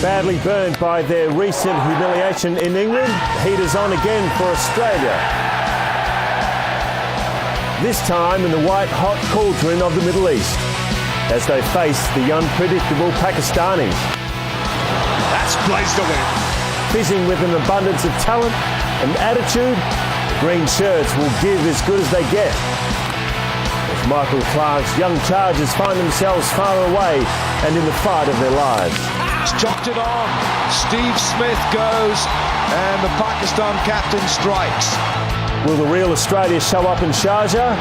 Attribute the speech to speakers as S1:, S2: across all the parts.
S1: Badly burned by their recent humiliation in England, heat is on again for Australia. This time in the white-hot cauldron of the Middle East, as they face the unpredictable Pakistanis.
S2: That's blazed away.
S1: Fizzing with an abundance of talent and attitude, green shirts will give as good as they get. As Michael Clark's young chargers find themselves far away and in the fight of their lives.
S2: He's chopped it on. Steve Smith goes and the Pakistan captain strikes.
S1: Will the real Australia show up in Sharjah?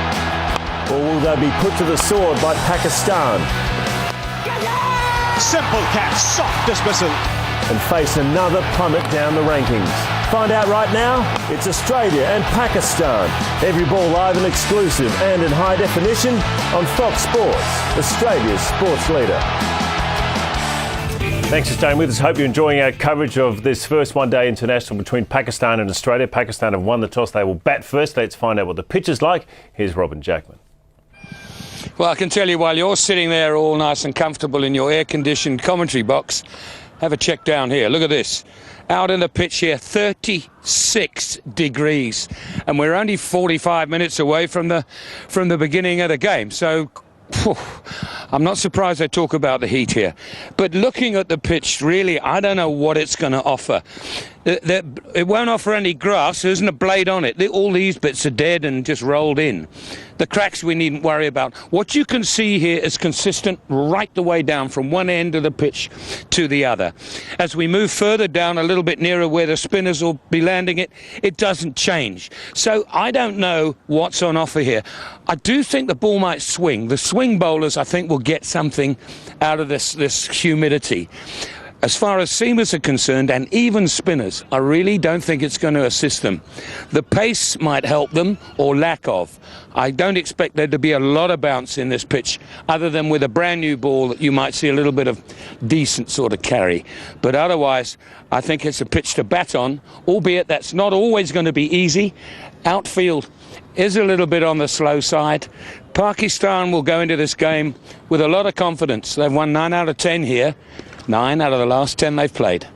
S1: Or will they be put to the sword by Pakistan?
S2: Simple catch, soft dismissal.
S1: And face another plummet down the rankings. Find out right now, it's Australia and Pakistan. Every ball live and exclusive and in high definition on Fox Sports, Australia's sports leader. Thanks for staying with us. Hope you're enjoying our coverage of this first one-day international between Pakistan and Australia. Pakistan have won the toss. They will bat first. Let's find out what the pitch is like. Here's Robin Jackman.
S3: Well, I can tell you, while you're sitting there all nice and comfortable in your air-conditioned commentary box, have a check down here. Look at this. Out in the pitch here, 36 degrees. And we're only 45 minutes away from the beginning of the game. So I'm not surprised they talk about the heat here. But looking at the pitch, really, I don't know what it's going to offer. It won't offer any grass. There isn't a blade on it. All these bits are dead and just rolled in. The cracks we needn't worry about. What you can see here is consistent right the way down from one end of the pitch to the other. As we move further down a little bit nearer where the spinners will be landing it, it doesn't change. So I don't know what's on offer here. I do think the ball might swing. The swing bowlers, I think, will get something out of this humidity. As far as seamers are concerned, and even spinners, I really don't think it's going to assist them. The pace might help them, or lack of. I don't expect there to be a lot of bounce in this pitch, other than with a brand new ball that you might see a little bit of decent sort of carry. But otherwise, I think it's a pitch to bat on, albeit that's not always going to be easy. Outfield is a little bit on the slow side. Pakistan will go into this game with a lot of confidence. They've won 9 out of 10 here. 9 out of the last 10 they've played.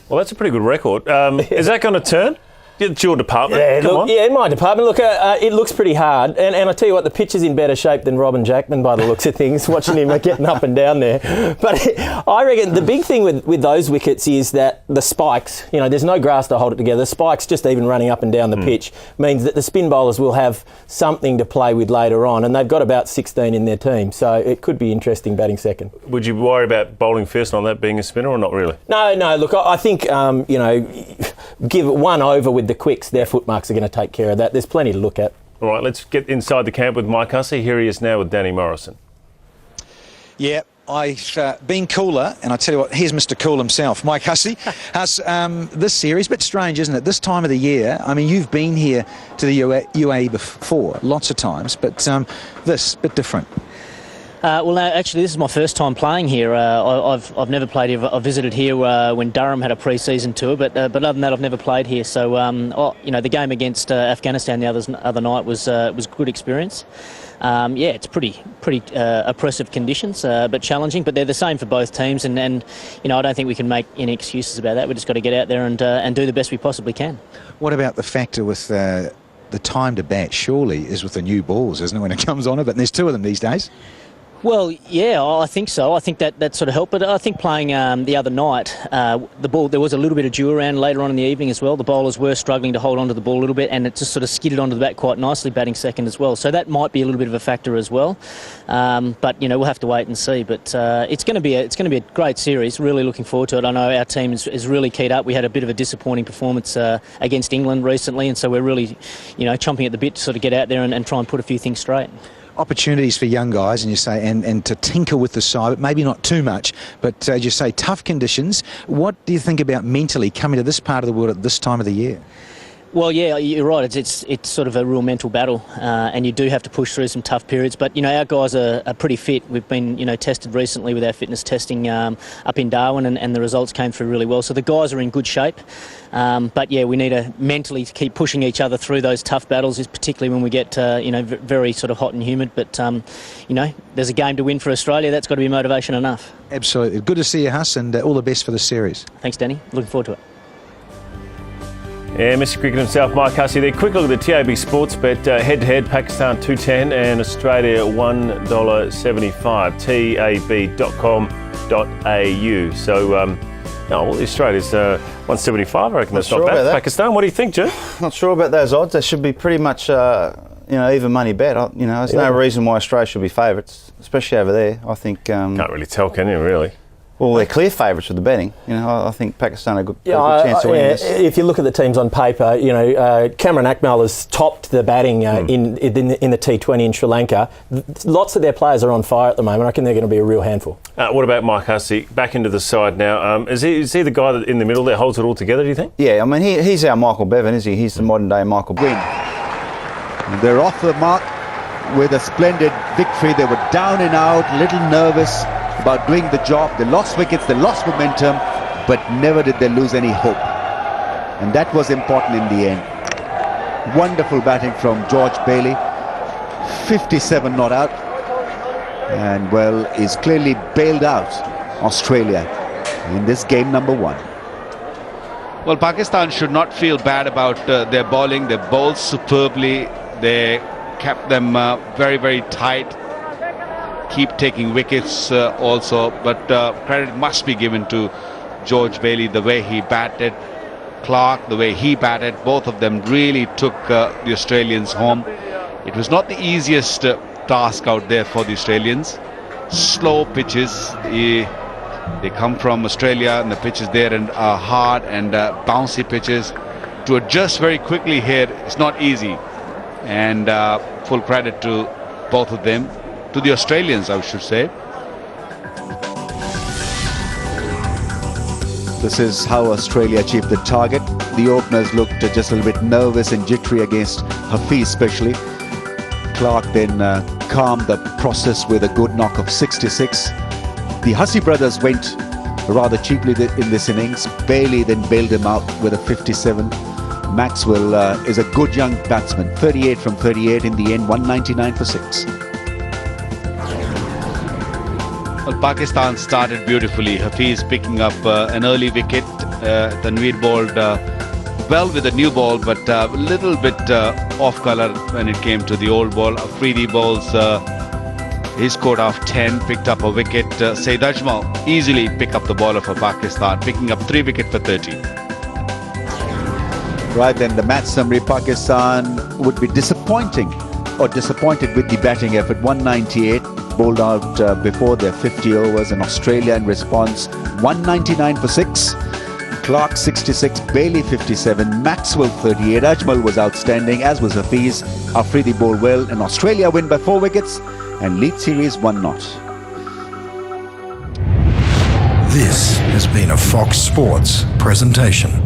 S1: Well, that's a pretty good record. Is that going to turn? It's your department.
S4: Yeah, in my department. Look, it looks pretty hard. And I tell you what, the pitch is in better shape than Robin Jackman by the looks of things, watching him getting up and down there. But I reckon the big thing with those wickets is that the spikes, there's no grass to hold it together. The spikes just even running up and down the pitch means that the spin bowlers will have something to play with later on. And they've got about 16 in their team. So it could be interesting batting second.
S1: Would you worry about bowling first on that being a spinner or not really?
S4: No. Look, I think, give one over with the quicks, their footmarks are going to take care of that. There's plenty to look at.
S1: All right, let's get inside the camp with Mike Hussey. Here he is now with Danny Morrison.
S5: Yeah, I've been cooler, and I tell you what, here's Mr. Cool himself, Mike Hussey. This series, a bit strange, isn't it? This time of the year, I mean, you've been here to the UAE before, lots of times, but this, a bit different.
S6: Well, actually, this is my first time playing here. I've never played here. I visited here when Durham had a pre-season tour, but other than that, I've never played here. So, the game against Afghanistan the other night was good experience. It's pretty oppressive conditions, but challenging. But they're the same for both teams, and I don't think we can make any excuses about that. We just got to get out there and do the best we possibly can.
S5: What about the factor with the time to bat? Surely is with the new balls, isn't it, when it comes on it? But there's 2 of them these days.
S6: Well, yeah, I think so. I think that sort of helped. But I think playing the other night, the ball, there was a little bit of dew around later on in the evening as well. The bowlers were struggling to hold on to the ball a little bit, and it just sort of skidded onto the bat quite nicely, batting second as well. So that might be a little bit of a factor as well. But we'll have to wait and see. But it's going to be a great series. Really looking forward to it. I know our team is really keyed up. We had a bit of a disappointing performance against England recently, and so we're really, chomping at the bit to sort of get out there and try and put a few things straight.
S5: Opportunities for young guys, and you say, and to tinker with the side, but maybe not too much. But as you say, tough conditions. What do you think about mentally coming to this part of the world at this time of the year?
S6: Well, yeah, you're right. It's sort of a real mental battle, and you do have to push through some tough periods. But our guys are pretty fit. We've been tested recently with our fitness testing up in Darwin, and the results came through really well. So the guys are in good shape. But yeah, we need to mentally keep pushing each other through those tough battles, particularly when we get very sort of hot and humid. But there's a game to win for Australia. That's got to be motivation enough.
S5: Absolutely. Good to see you, Huss, and all the best for the series.
S6: Thanks, Danny. Looking forward to it.
S1: Yeah, Mr. Cricket himself, Mike Hussey there. Quick look at the TAB Sports Bet. Head-to-head, Pakistan $2.10 and Australia $1.75. tab.com.au. So, Australia's $1.75. I reckon that's not bad. Pakistan, what do you think, Joe?
S7: Not sure about those odds. They should be pretty much, even money bet. There's no reason why Australia should be favourites, especially over there. I think...
S1: Can't really tell, can you, really?
S7: Well, they're clear favourites with the betting. I think Pakistan have a good chance to win this.
S4: If you look at the teams on paper, Cameron Akmal has topped the batting in the T20 in Sri Lanka. Lots of their players are on fire at the moment. I reckon they're going to be a real handful.
S1: What about Mike Hussey? Back into the side now. Is he the guy that in the middle that holds it all together, do you think?
S7: Yeah, I mean, he's our Michael Bevan, is he? He's the modern-day Michael Bevan.
S8: They're off the mark with a splendid victory. They were down and out, a little nervous about doing the job. They lost wickets, they lost momentum, but never did they lose any hope. And that was important in the end. Wonderful batting from George Bailey. 57 not out. And, well, is clearly bailed out Australia in this game number 1.
S2: Well, Pakistan should not feel bad about their bowling. They bowled superbly. They kept them very, very tight. Keep taking wickets also, but credit must be given to George Bailey, the way he batted, Clark, the way he batted. Both of them really took the Australians home. It was not the easiest task out there for the Australians. Slow pitches. They come from Australia, and the pitches there and are hard and bouncy pitches. To adjust very quickly here, it's not easy. And full credit to both of them. To the Australians, I should say.
S8: This is how Australia achieved the target. The openers looked just a little bit nervous and jittery against Hafiz especially. Clark then calmed the process with a good knock of 66. The Hussey brothers went rather cheaply in this innings. Bailey then bailed him out with a 57. Maxwell is a good young batsman. 38 from 38 in the end, 199 for 6.
S2: Well, Pakistan started beautifully. Hafiz picking up an early wicket. Tanveer bowled well with the new ball, but a little bit off colour when it came to the old ball. Afridi bowls his scored off 10, picked up a wicket. Saeed Ajmal easily pick up the bowler for Pakistan, picking up 3 wickets for 30.
S8: Right then, the match summary: Pakistan would be disappointed with the batting effort. 198 bowled out before their 50 overs, and Australia in response 199 for 6. Clark 66, Bailey 57, Maxwell 38. Ajmal was outstanding, as was Hafiz. Afridi bowled well, and Australia win by 4 wickets and lead series 1-0.
S9: This has been a Fox Sports presentation.